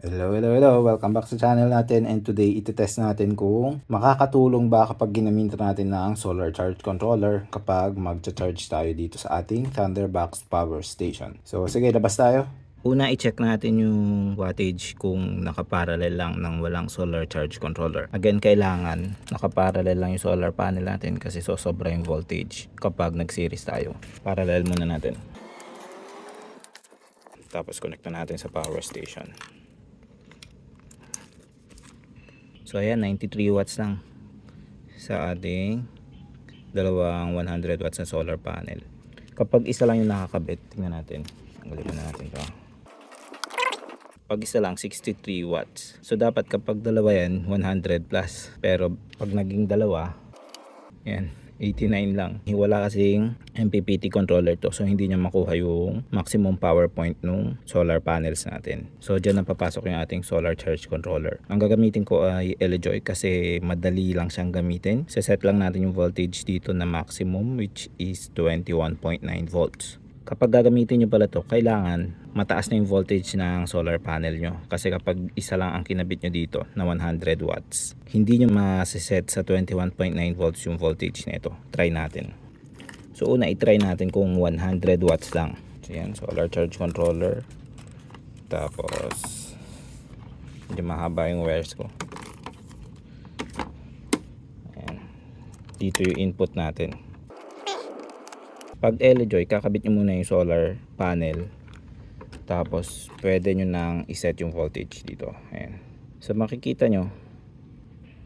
Hello. Welcome back sa channel natin, and today itetest natin kung makakatulong ba kapag ginamit natin ng solar charge controller kapag magcha-charge tayo dito sa ating Thunderbox power station. So sige, labas tayo. Una, i-check natin yung wattage kung nakaparallel lang ng walang solar charge controller. Again, kailangan nakaparallel lang yung solar panel natin kasi sosobra yung voltage kapag nag-series tayo. Parallel muna natin. Tapos connect na natin sa power station. So ayan, 93 watts lang sa ating dalawang 100 watts na solar panel. Kapag isa lang yung nakakabit, tingnan natin. Tanggalin na natin to. Pag isa lang, 63 watts. So dapat kapag dalawa yan, 100 plus. Pero pag naging dalawa, yan, 89 lang. Wala kasing MPPT controller to, so hindi niya makuha yung maximum power point nung solar panels natin. So dyan na papasok yung ating solar charge controller. Ang gagamitin ko ay LJoy kasi madali lang siyang gamitin. Set lang natin yung voltage dito na maximum, which is 21.9 volts. Kapag gagamitin nyo pala to, kailangan mataas na yung voltage ng solar panel nyo. Kasi kapag isa lang ang kinabit nyo dito na 100 watts, hindi nyo masiset sa 21.9 volts yung voltage nito. Try natin. So una, i-try natin kung 100 watts lang. So yan, solar charge controller. Tapos, medyo mahaba yung wires ko. Ayan. Dito yung input natin. Pag LJoy, kakabit nyo muna yung solar panel. Tapos, pwede nyo nang iset yung voltage dito. Ayan. So, makikita nyo,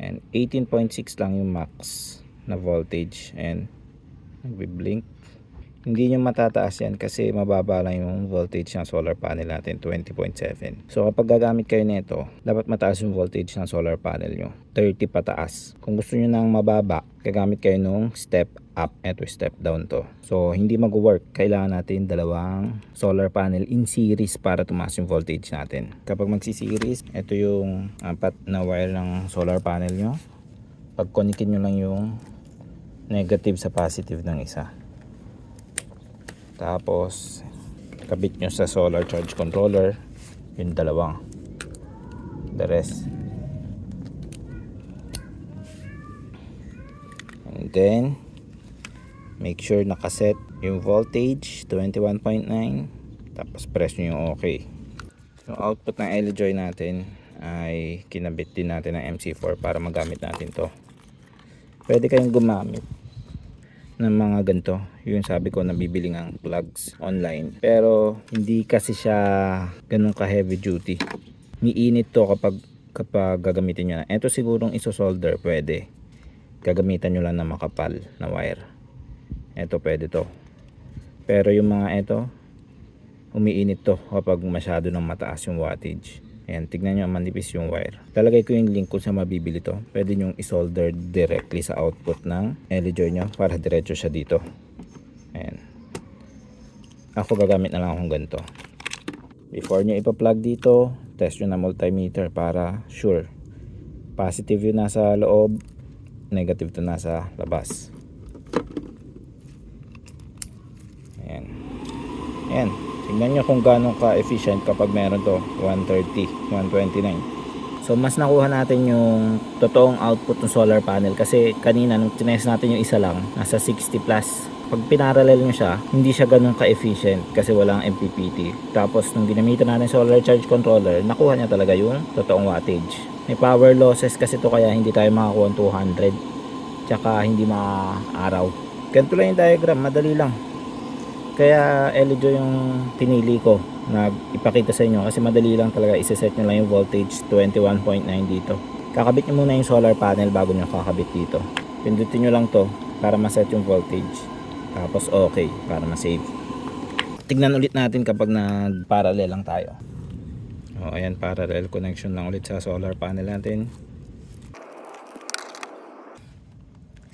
18.6 lang yung max na voltage. And nagbi-blink. Hindi nyo matataas yan kasi mababa lang yung voltage ng solar panel natin, 20.7. So kapag gagamit kayo nito, dapat mataas yung voltage ng solar panel nyo, 30 pataas. Kung gusto nyo nang mababa, gagamit kayo nung step up. Eto, step down to. So hindi mag-work. Kailangan natin dalawang solar panel in series para tumaas yung voltage natin. Kapag magsi-series, ito yung apat na wire ng solar panel nyo. Pag-connectin nyo lang yung negative sa positive ng isa. Tapos kabit nyo sa solar charge controller yung dalawang, the rest. And then make sure nakaset yung voltage 21.9. Tapos press nyo yung OK. Yung output ng LJoy natin ay kinabit din natin ng MC4 para magamit natin to. Pwede kayong gumamit ng mga ganito, yung sabi ko, nabibili ng plugs online, pero hindi kasi siya ganun ka heavy duty. Miinit to kapag gagamitin nyo na. Ito sigurong iso-solder, pwede gagamitan nyo lang na makapal na wire. Ito pwede to, pero yung mga ito, umiinit to kapag masyado ng mataas yung wattage. Ayan, tignan nyo, manipis yung wire. Lalagay ko yung link kung sa mabibili to. Pwede nyong isolder directly sa output ng LJoy nyo para diretso siya dito. Ayan. Ako gagamit na lang akong ganito. Before nyo ipa-plug dito, test nyo na multimeter para sure. Positive yun nasa loob, negative to nasa labas. Ayan. Ayan. Tingnan nyo kung gaano ka-efficient kapag meron to, 130, 129. So mas nakuha natin yung totoong output ng solar panel kasi kanina nung tinest natin yung isa lang, nasa 60 plus. Pag pinarallel nyo siya, hindi siya ganun ka-efficient kasi walang MPPT. Tapos nung ginamitan natin solar charge controller, nakuha niya talaga yung totoong wattage. May power losses kasi to kaya hindi tayo makakuha ng 200. Tsaka hindi maaraw. Ganito lang yung diagram, madali lang. Kaya LJoy yung pinili ko na ipakita sa inyo kasi madali lang talaga. Isa-set nyo lang yung voltage 21.9 dito. Kakabit nyo muna yung solar panel bago nyo kakabit dito. Pindutin nyo lang to para ma-set yung voltage. Tapos okay, para ma-save. Tignan ulit natin kapag nag-parallel lang tayo. O ayan, parallel connection lang ulit sa solar panel natin.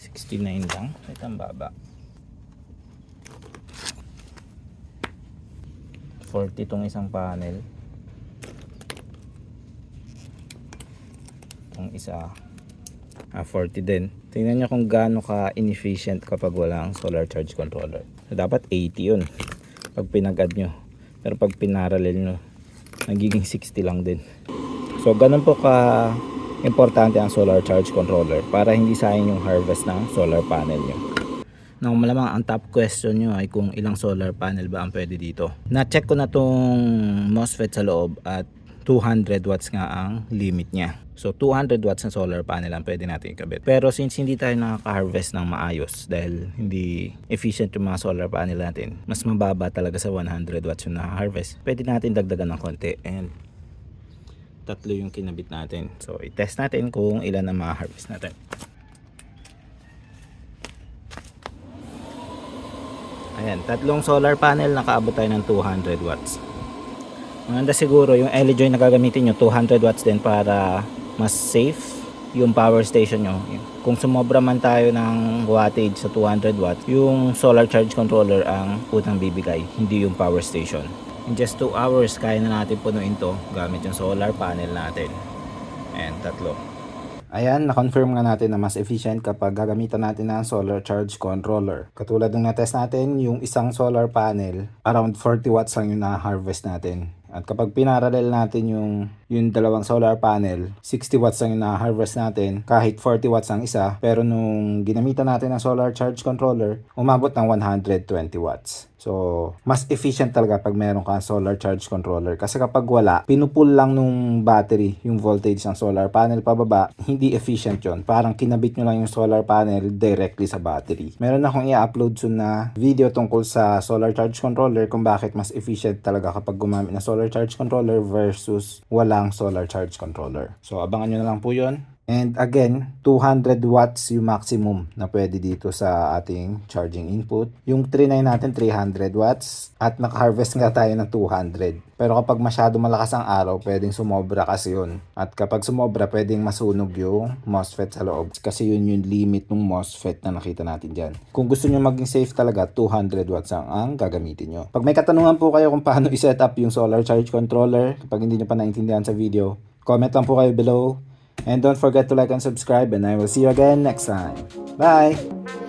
69 lang. Ito ang baba. 40 tong isang panel. Itong isa 40 din. Tingnan nyo kung gaano ka inefficient kapag walang solar charge controller. So, dapat 80 yun pag pinag-add nyo. Pero pag pinarallel nyo, nagiging 60 lang din. So ganun po ka importante ang solar charge controller para hindi sayang yung harvest ng solar panel nyo. Now, malamang ang top question nyo ay kung ilang solar panel ba ang pwede dito. Na-check ko na tong MOSFET sa loob at 200 watts nga ang limit niya. So 200 watts na solar panel ang pwede natin ikabit. Pero since hindi tayo nakaka-harvest ng maayos dahil hindi efficient yung mga solar panel natin, mas mababa talaga sa 100 watts yung nakaka-harvest, pwede natin dagdagan ng konti. And tatlo yung kinabit natin. So i-test natin kung ilan ang maka-harvest natin. Ayan, tatlong solar panel, nakaabot tayo ng 200 watts. Maganda siguro yung LG na gagamitin nyo 200 watts din para mas safe yung power station nyo. Kung sumobra man tayo ng wattage sa 200 watts, yung solar charge controller ang unang bibigay, hindi yung power station. In just 2 hours kaya na natin punuin to gamit yung solar panel natin. And tatlo. Ayan, na-confirm nga natin na mas efficient kapag gagamitan natin ng solar charge controller. Katulad ng na-test natin, yung isang solar panel, around 40 watts lang yung na-harvest natin. At kapag pinarallel natin yung dalawang solar panel, 60 watts lang yung na-harvest natin, kahit 40 watts ang isa. Pero nung ginamitan natin ng solar charge controller, umabot ng 120 watts. So, mas efficient talaga pag meron kang solar charge controller. Kasi kapag wala, pinupull lang nung battery yung voltage ng solar panel pababa, hindi efficient yon. Parang kinabit nyo lang yung solar panel directly sa battery. Meron akong i-upload soon na video tungkol sa solar charge controller kung bakit mas efficient talaga kapag gumamit ng solar charge controller versus walang solar charge controller. So, abangan nyo na lang po yun. And again, 200 watts yung maximum na pwede dito sa ating charging input. Yung 39 natin 300 watts at naka-harvest nga tayo ng 200. Pero kapag masyado malakas ang araw, pwedeng sumobra kasi yun. At kapag sumobra, pwedeng masunog yung MOSFET sa loob. Kasi yun yung limit ng MOSFET na nakita natin dyan. Kung gusto nyo maging safe talaga, 200 watts ang gagamitin nyo. Pag may katanungan po kayo kung paano i-set up yung solar charge controller, kapag hindi nyo pa naintindihan sa video, comment lang po kayo below. And don't forget to like and subscribe, and I will see you again next time. Bye!